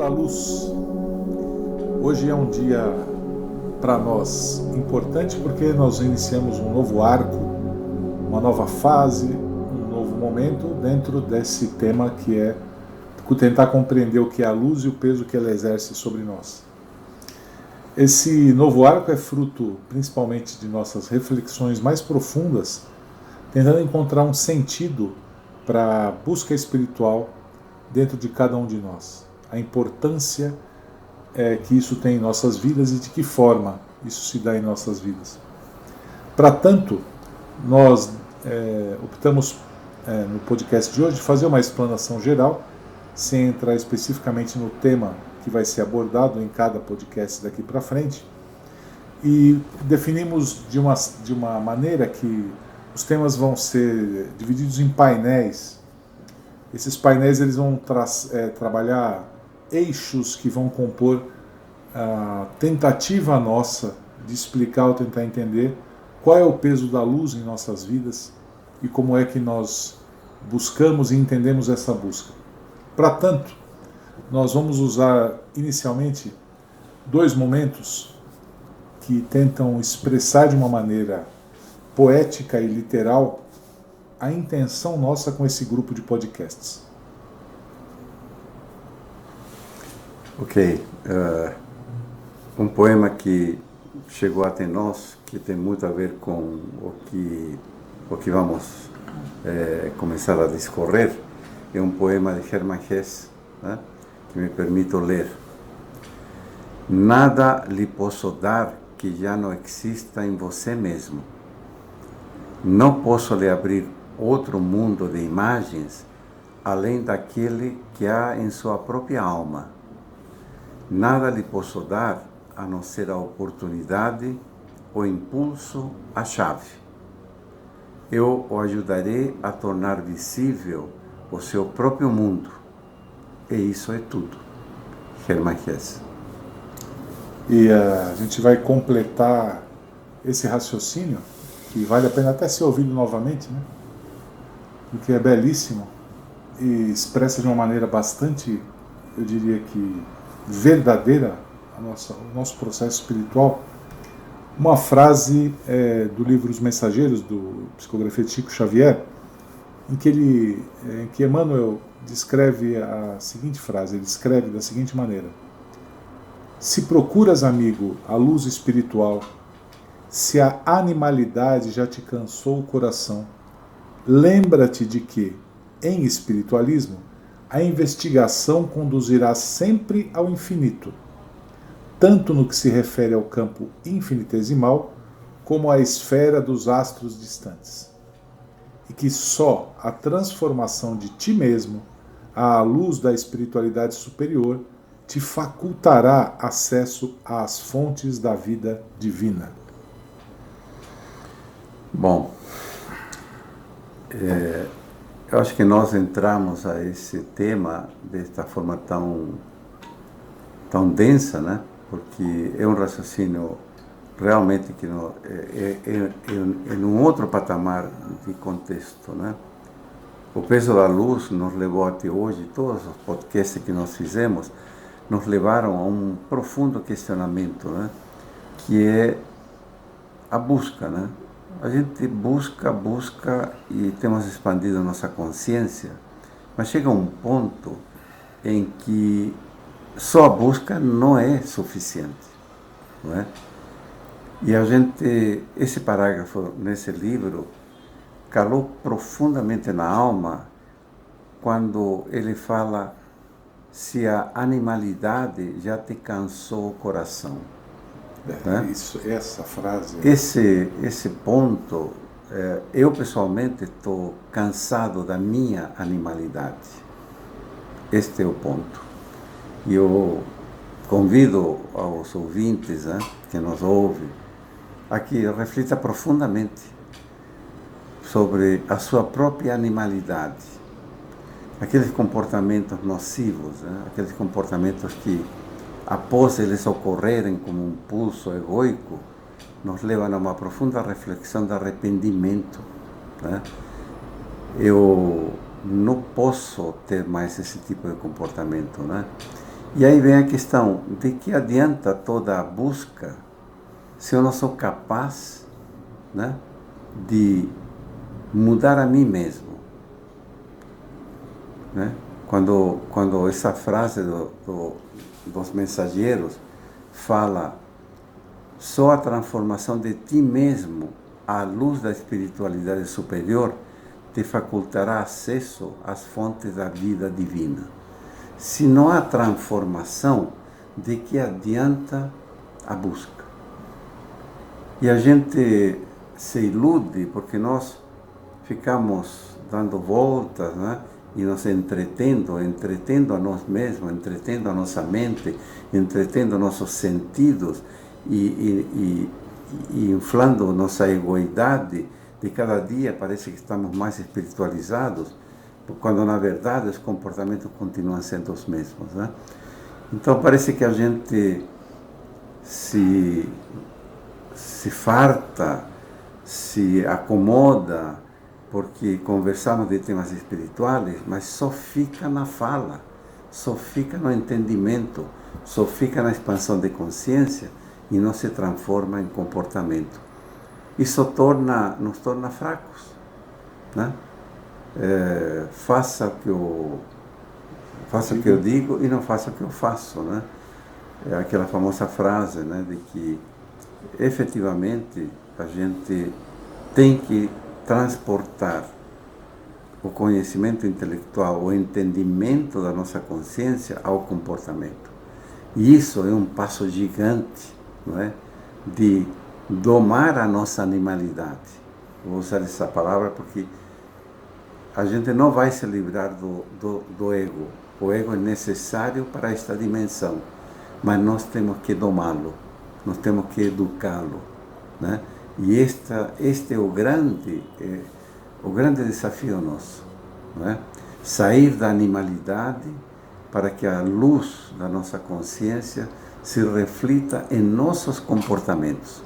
da luz. Hoje é um dia para nós importante porque nós iniciamos um novo arco, uma nova fase, um novo momento dentro desse tema que é tentar compreender o que é a luz e o peso que ela exerce sobre nós. Esse novo arco é fruto principalmente de nossas reflexões mais profundas, tentando encontrar um sentido para a busca espiritual dentro de cada um de nós. A importância que isso tem em nossas vidas e de que forma isso se dá em nossas vidas. Para tanto, nós optamos no podcast de hoje fazer uma explanação geral, sem entrar especificamente no tema que vai ser abordado em cada podcast daqui para frente, e definimos de uma maneira que os temas vão ser divididos em painéis. Esses painéis eles vão trabalhar eixos que vão compor a tentativa nossa de explicar ou tentar entender qual é o peso da luz em nossas vidas e como é que nós buscamos e entendemos essa busca. Para tanto, nós vamos usar inicialmente dois momentos que tentam expressar de uma maneira poética e literal a intenção nossa com esse grupo de podcasts. Ok. Um poema que chegou até nós, que tem muito a ver com o que vamos começar a discorrer, é um poema de Hermann Hesse, né, que me permito ler. Nada lhe posso dar que já não exista em você mesmo. Não posso lhe abrir outro mundo de imagens além daquele que há em sua própria alma. Nada lhe posso dar a não ser a oportunidade, o impulso, a chave. Eu o ajudarei a tornar visível o seu próprio mundo. E isso é tudo. Hermann Hesse. E a gente vai completar esse raciocínio, que vale a pena até ser ouvido novamente, né? Porque é belíssimo e expressa de uma maneira bastante, eu diria que verdadeira, o nosso processo espiritual. Uma frase do livro Os Mensageiros, do Psicografia de Chico Xavier, em que Emmanuel descreve a seguinte frase, ele escreve da seguinte maneira: se procuras, amigo, a luz espiritual, se a animalidade já te cansou o coração, lembra-te de que, em espiritualismo, a investigação conduzirá sempre ao infinito, tanto no que se refere ao campo infinitesimal, como à esfera dos astros distantes. E que só a transformação de ti mesmo à luz da espiritualidade superior te facultará acesso às fontes da vida divina. Bom, eu acho que nós entramos a esse tema desta forma tão densa, né? Porque é um raciocínio realmente que é num outro patamar de contexto, né? O peso da luz nos levou até hoje, todos os podcasts que nós fizemos, nos levaram a um profundo questionamento, né? Que é a busca, né? A gente busca e temos expandido a nossa consciência, mas chega um ponto em que só a busca não é suficiente, não é? E esse parágrafo nesse livro calou profundamente na alma quando ele fala: se a animalidade já te cansou o coração. Né? Essa frase. Esse ponto, eu pessoalmente estou cansado da minha animalidade. Este é o ponto. E eu convido aos ouvintes, né, que nos ouvem, a que reflita profundamente sobre a sua própria animalidade. Aqueles comportamentos nocivos, né, aqueles comportamentos que, após eles ocorrerem como um impulso egoico, nos levam a uma profunda reflexão de arrependimento, né? Eu não posso ter mais esse tipo de comportamento, né? E aí vem a questão, de que adianta toda a busca se eu não sou capaz, né, de mudar a mim mesmo, né? Quando essa frase dos mensageiros fala só a transformação de ti mesmo à luz da espiritualidade superior te facultará acesso às fontes da vida divina. Se não há transformação, de que adianta a busca? E a gente se ilude porque nós ficamos dando voltas, né? E nos entretendo a nós mesmos, entretendo a nossa mente, entretendo nossos sentidos e inflando nossa egoidade. De cada dia parece que estamos mais espiritualizados, quando na verdade os comportamentos continuam sendo os mesmos, né? Então parece que a gente se farta, se acomoda, porque conversamos de temas espirituais, mas só fica na fala, só fica no entendimento, só fica na expansão de consciência e não se transforma em comportamento. Isso nos torna fracos, né? Faça o que eu digo e não faça o que eu faço, né? É aquela famosa frase, né, de que efetivamente a gente tem que transportar o conhecimento intelectual, o entendimento da nossa consciência ao comportamento. E isso é um passo gigante, não é? De domar a nossa animalidade. Vou usar essa palavra porque a gente não vai se livrar do ego. O ego é necessário para esta dimensão, mas nós temos que domá-lo, nós temos que educá-lo, né? E este é o grande desafio nosso, não é? Sair da animalidade para que a luz da nossa consciência se reflita em nossos comportamentos.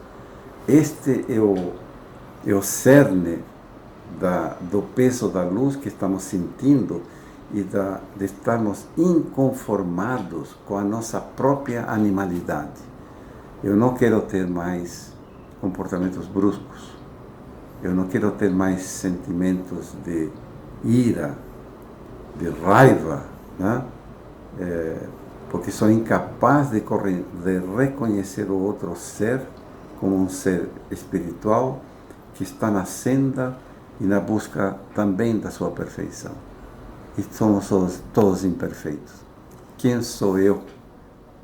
Este é o cerne do peso da luz que estamos sentindo e de estarmos inconformados com a nossa própria animalidade. Eu não quero ter mais comportamentos bruscos. Eu não quero ter mais sentimentos de ira, de raiva, né? Porque sou incapaz de reconhecer o outro ser como um ser espiritual que está na senda e na busca também da sua perfeição. E somos todos imperfeitos. Quem sou eu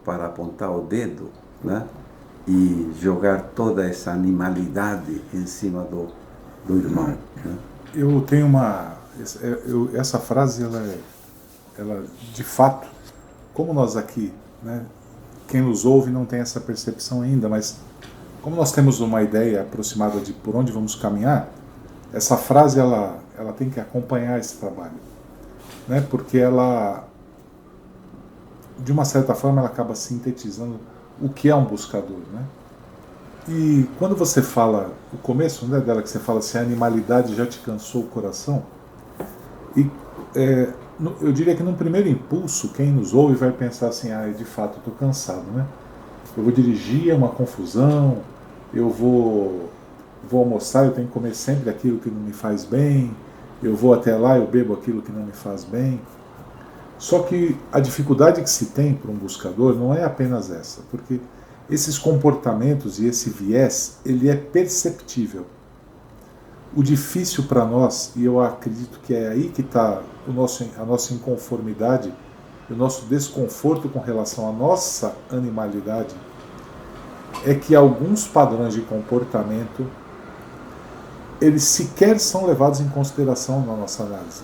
para apontar o dedo, né, e jogar toda essa animalidade em cima do irmão, né? Eu tenho essa frase, ela de fato, como nós aqui, né, quem nos ouve não tem essa percepção ainda, mas como nós temos uma ideia aproximada de por onde vamos caminhar, essa frase ela tem que acompanhar esse trabalho, né? Porque ela, de uma certa forma, ela acaba sintetizando o que é um buscador, né? E quando você fala, o começo, né, dela, que você fala se a animalidade já te cansou o coração, e eu diria que num primeiro impulso, quem nos ouve vai pensar assim, de fato, eu estou cansado, né? Eu vou dirigir, é uma confusão, eu vou almoçar, eu tenho que comer sempre aquilo que não me faz bem, eu vou até lá, eu bebo aquilo que não me faz bem. Só que a dificuldade que se tem para um buscador não é apenas essa, porque esses comportamentos e esse viés, ele é perceptível. O difícil para nós, e eu acredito que é aí que está a nossa inconformidade, o nosso desconforto com relação à nossa animalidade, é que alguns padrões de comportamento, eles sequer são levados em consideração na nossa análise.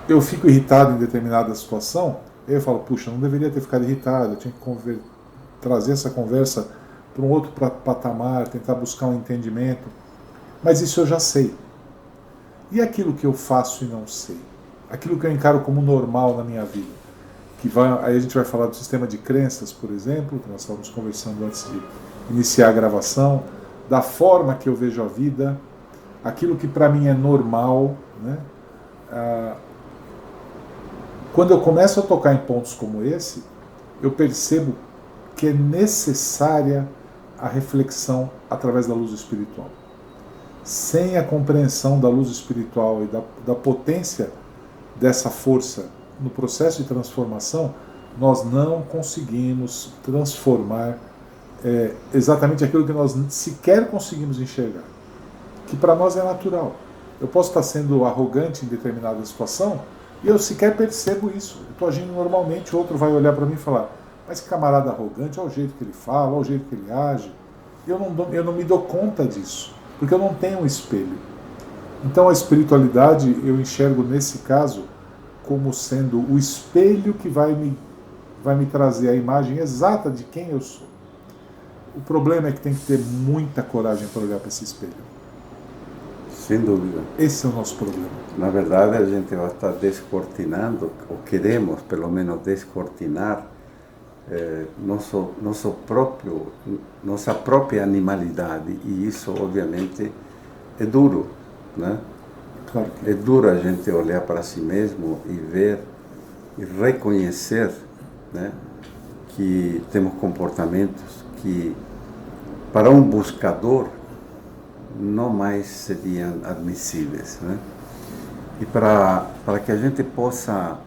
Eu fico irritado em determinada situação, eu falo, puxa, não deveria ter ficado irritado, eu tinha que trazer essa conversa para um outro patamar, tentar buscar um entendimento. Mas isso eu já sei. E aquilo que eu faço e não sei? Aquilo que eu encaro como normal na minha vida? Aí a gente vai falar do sistema de crenças, por exemplo, que nós estávamos conversando antes de iniciar a gravação, da forma que eu vejo a vida, aquilo que para mim é normal, né? quando eu começo a tocar em pontos como esse, eu percebo que é necessária a reflexão através da luz espiritual. Sem a compreensão da luz espiritual e da potência dessa força no processo de transformação, nós não conseguimos transformar exatamente aquilo que nós sequer conseguimos enxergar, que para nós é natural. Eu posso estar sendo arrogante em determinada situação e eu sequer percebo isso. Eu estou agindo normalmente, o outro vai olhar para mim e falar: mas que camarada arrogante, olha o jeito que ele fala, olha o jeito que ele age. Eu não me dou conta disso, porque eu não tenho um espelho. Então a espiritualidade eu enxergo nesse caso como sendo o espelho que vai me trazer a imagem exata de quem eu sou. O problema é que tem que ter muita coragem para olhar para esse espelho. Sem dúvida. Esse é o nosso problema. Na verdade, a gente vai estar descortinando, ou queremos pelo menos descortinar, nossa própria animalidade, e isso obviamente é duro, né? Claro que é duro a gente olhar para si mesmo e ver e reconhecer, né, que temos comportamentos que para um buscador não mais seriam admissíveis, né? E para que a gente possa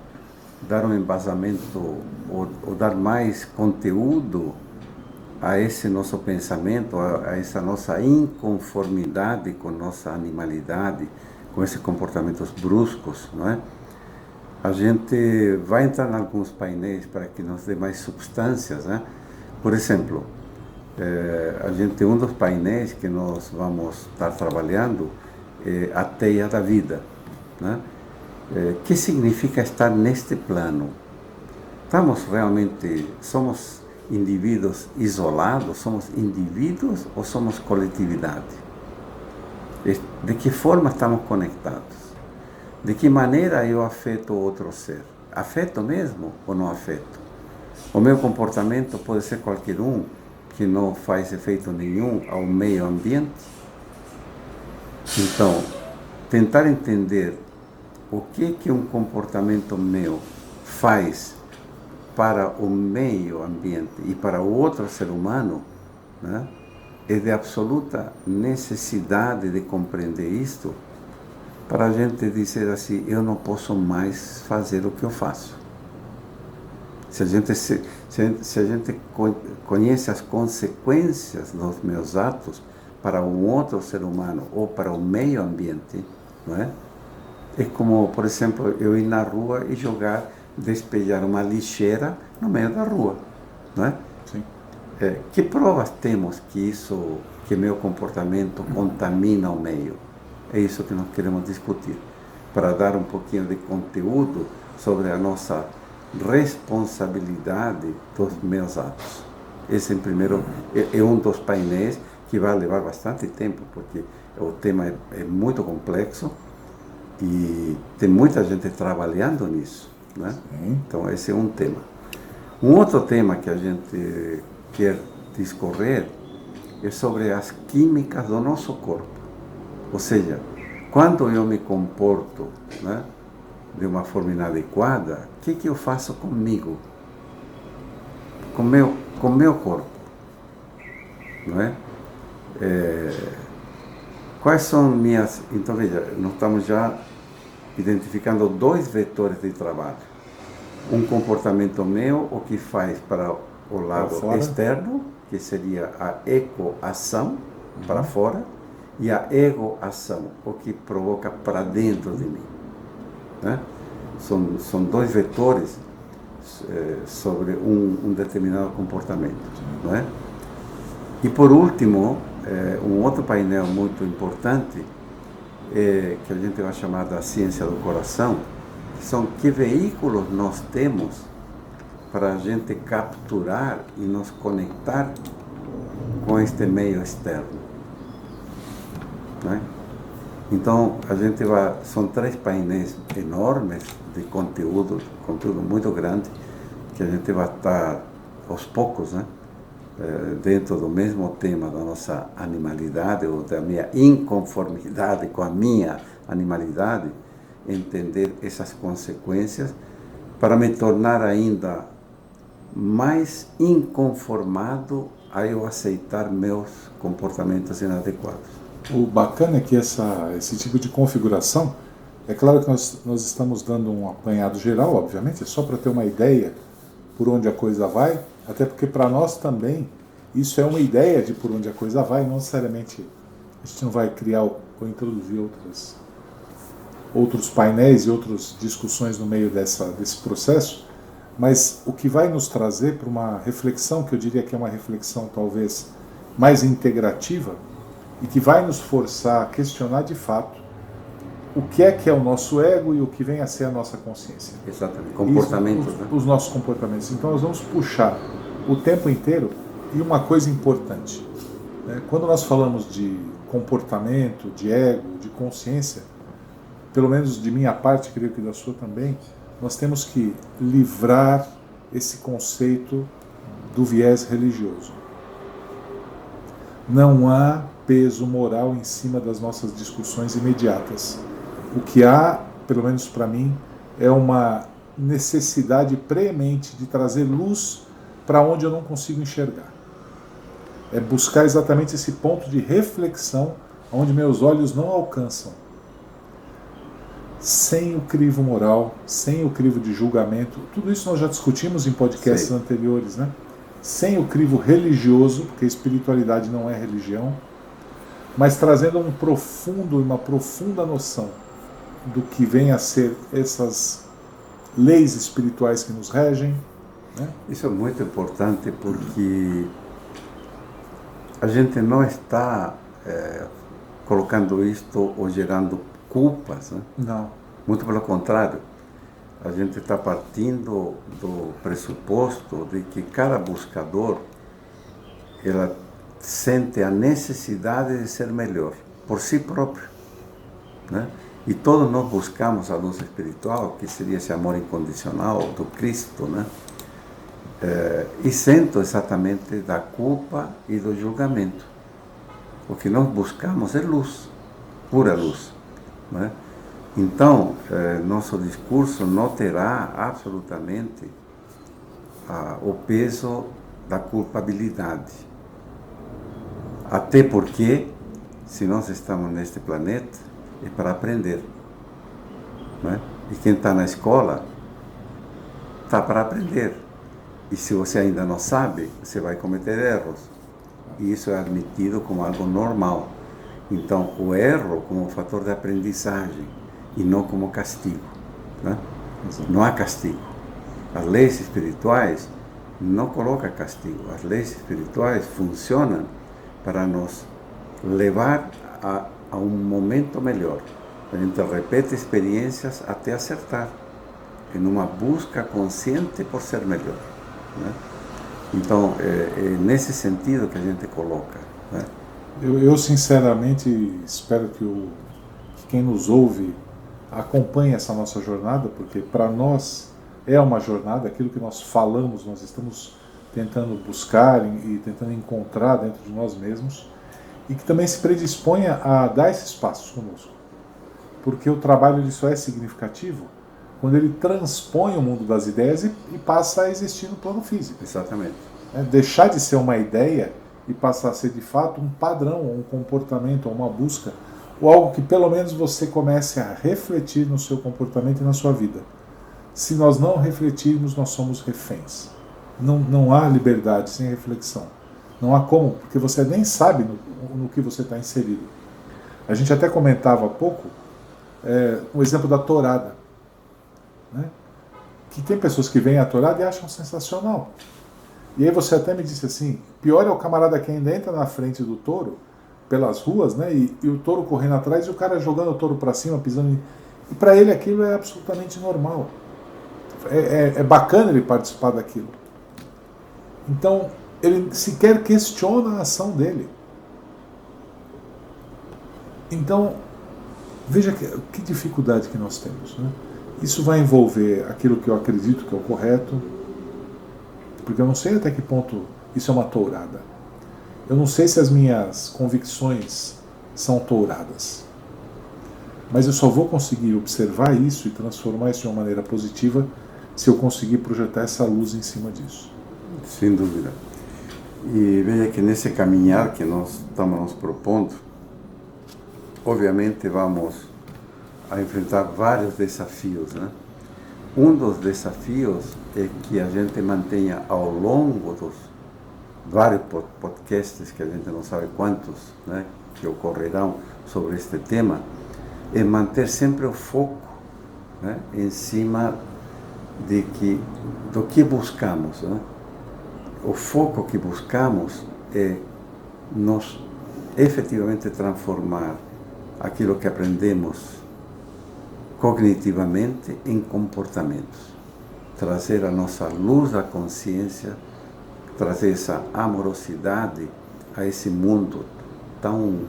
dar um embasamento ou dar mais conteúdo a esse nosso pensamento, a essa nossa inconformidade com nossa animalidade, com esses comportamentos bruscos, não é? A gente vai entrar em alguns painéis para que nos dê mais substâncias, né? Por exemplo, a gente tem um dos painéis que nós vamos estar trabalhando, a teia da vida, né? Que significa estar neste plano? Somos indivíduos isolados, somos indivíduos ou somos coletividade? De que forma estamos conectados? De que maneira eu afeto o outro ser? Afeto mesmo ou não afeto? O meu comportamento pode ser qualquer um, que não faz efeito nenhum ao meio ambiente? Então, tentar entender o que um comportamento meu faz para o meio ambiente e para o outro ser humano, né, é de absoluta necessidade de compreender isto para a gente dizer assim: eu não posso mais fazer o que eu faço. Se a gente conhece as consequências dos meus atos para um outro ser humano ou para o meio ambiente, não é? É como, por exemplo, eu ir na rua e despejar uma lixeira no meio da rua, não é? Sim. Que provas temos que meu comportamento contamina o meio? É isso que nós queremos discutir, para dar um pouquinho de conteúdo sobre a nossa responsabilidade dos meus atos. Esse primeiro é um dos painéis que vai levar bastante tempo, porque o tema é muito complexo e tem muita gente trabalhando nisso, né? Então esse é um tema. Um outro tema que a gente quer discorrer é sobre as químicas do nosso corpo. Ou seja, quando eu me comporto, né, de uma forma inadequada, o que eu faço comigo? Com meu corpo, não é? Quais são minhas... Então, veja, nós estamos já identificando dois vetores de trabalho. Um comportamento meu, o que faz para o lado externo, que seria a ecoação, para fora, e a egoação, o que provoca para dentro de mim, né? São dois vetores sobre um determinado comportamento, não é? E por último, um outro painel muito importante, que a gente vai chamar da ciência do coração, que são que veículos nós temos para a gente capturar e nos conectar com este meio externo, né? Então, são 3 painéis enormes de conteúdo muito grande, que a gente vai estar aos poucos, né, dentro do mesmo tema da nossa animalidade, ou da minha inconformidade com a minha animalidade, entender essas consequências para me tornar ainda mais inconformado a eu aceitar meus comportamentos inadequados. O bacana é que esse tipo de configuração, é claro que nós estamos dando um apanhado geral, obviamente, é só para ter uma ideia por onde a coisa vai, até porque para nós também isso é uma ideia de por onde a coisa vai, não necessariamente a gente não vai criar ou introduzir outros painéis e outras discussões no meio desse processo, mas o que vai nos trazer para uma reflexão, que eu diria que é uma reflexão talvez mais integrativa, e que vai nos forçar a questionar de fato o que é o nosso ego e o que vem a ser a nossa consciência. Exatamente, comportamentos. Os nossos comportamentos. Então nós vamos puxar o tempo inteiro, e uma coisa importante, né? Quando nós falamos de comportamento, de ego, de consciência, pelo menos de minha parte, creio que da sua também, nós temos que livrar esse conceito do viés religioso. Não há peso moral em cima das nossas discussões imediatas. O que há, pelo menos para mim, é uma necessidade premente de trazer luz para onde eu não consigo enxergar. É buscar exatamente esse ponto de reflexão onde meus olhos não alcançam. Sem o crivo moral, sem o crivo de julgamento, tudo isso nós já discutimos em podcasts anteriores, né? Sem o crivo religioso, porque espiritualidade não é religião, mas trazendo uma profunda noção do que vem a ser essas leis espirituais que nos regem, né? Isso é muito importante porque a gente não está colocando isto ou gerando culpas, né? Não. Muito pelo contrário, a gente está partindo do pressuposto de que cada buscador ela sente a necessidade de ser melhor por si próprio, né? E todos nós buscamos a luz espiritual, que seria esse amor incondicional do Cristo, né? Isento exatamente da culpa e do julgamento. O que nós buscamos é luz, pura luz, né? Então, nosso discurso não terá absolutamente o peso da culpabilidade. Até porque, se nós estamos neste planeta, é para aprender, né? E quem está na escola está para aprender. E se você ainda não sabe, você vai cometer erros. E isso é admitido como algo normal. Então, o erro como um fator de aprendizagem e não como castigo, né? Não há castigo. As leis espirituais não colocam castigo. As leis espirituais funcionam para nos levar a um momento melhor. A gente repete experiências até acertar, em uma busca consciente por ser melhor, né? Então, é nesse sentido que a gente coloca, né? Eu sinceramente espero que quem nos ouve acompanhe essa nossa jornada, porque para nós é uma jornada, aquilo que nós falamos, nós estamos tentando buscar e tentando encontrar dentro de nós mesmos, e que também se predisponha a dar esses passos conosco. Porque o trabalho ele só é significativo quando ele transpõe o mundo das ideias e passa a existir no plano físico. Exatamente. Deixar de ser uma ideia e passar a ser de fato um padrão, um comportamento, uma busca, ou algo que pelo menos você comece a refletir no seu comportamento e na sua vida. Se nós não refletirmos, nós somos reféns. Não há liberdade sem reflexão. Não há como, porque você nem sabe no que você está inserido. A gente até comentava há pouco o exemplo da tourada, né? Que tem pessoas que veem a tourada e acham sensacional. E aí você até me disse assim, pior é o camarada que ainda entra na frente do touro, pelas ruas, né? E o touro correndo atrás e o cara jogando o touro para cima, pisando em... E para ele aquilo é absolutamente normal. É bacana ele participar daquilo. Então, ele sequer questiona a ação dele. Então, veja que dificuldade que nós temos, né? Isso vai envolver aquilo que eu acredito que é o correto, porque eu não sei até que ponto isso é uma tourada. Eu não sei se as minhas convicções são touradas. Mas eu só vou conseguir observar isso e transformar isso de uma maneira positiva se eu conseguir projetar essa luz em cima disso. Sem dúvida. E veja que nesse caminhar que nós estamos nos propondo, obviamente vamos a enfrentar vários desafios, né? Um dos desafios é que a gente mantenha ao longo dos vários podcasts, que a gente não sabe quantos, né, que ocorrerão sobre este tema, é manter sempre o foco, né, em cima do que buscamos, né? O foco que buscamos é nos efetivamente transformar aquilo que aprendemos cognitivamente em comportamentos, trazer a nossa luz da consciência, trazer essa amorosidade a esse mundo tão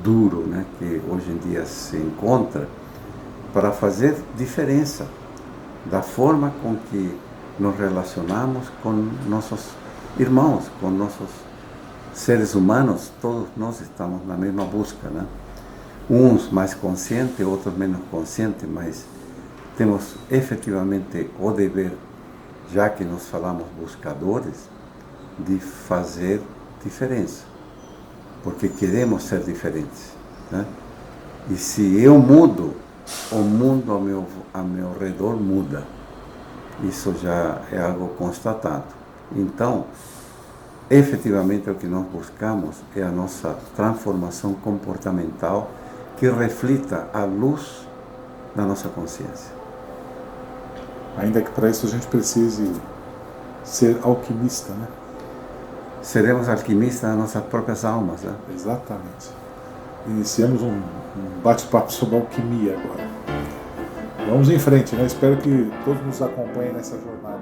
duro, né, que hoje em dia se encontra, para fazer diferença da forma com que nos relacionamos com nossos irmãos, com nossos seres humanos. Todos nós estamos na mesma busca, né? Uns mais conscientes, outros menos conscientes, mas temos efetivamente o dever, já que nós falamos buscadores, de fazer diferença, porque queremos ser diferentes, né? E se eu mudo, o mundo ao meu redor muda. Isso já é algo constatado. Então, efetivamente o que nós buscamos é a nossa transformação comportamental que reflita a luz da nossa consciência. Ainda que para isso a gente precise ser alquimista, né? Seremos alquimistas das nossas próprias almas, né? Exatamente. Iniciamos um bate-papo sobre alquimia agora. Vamos em frente, né? Espero que todos nos acompanhem nessa jornada.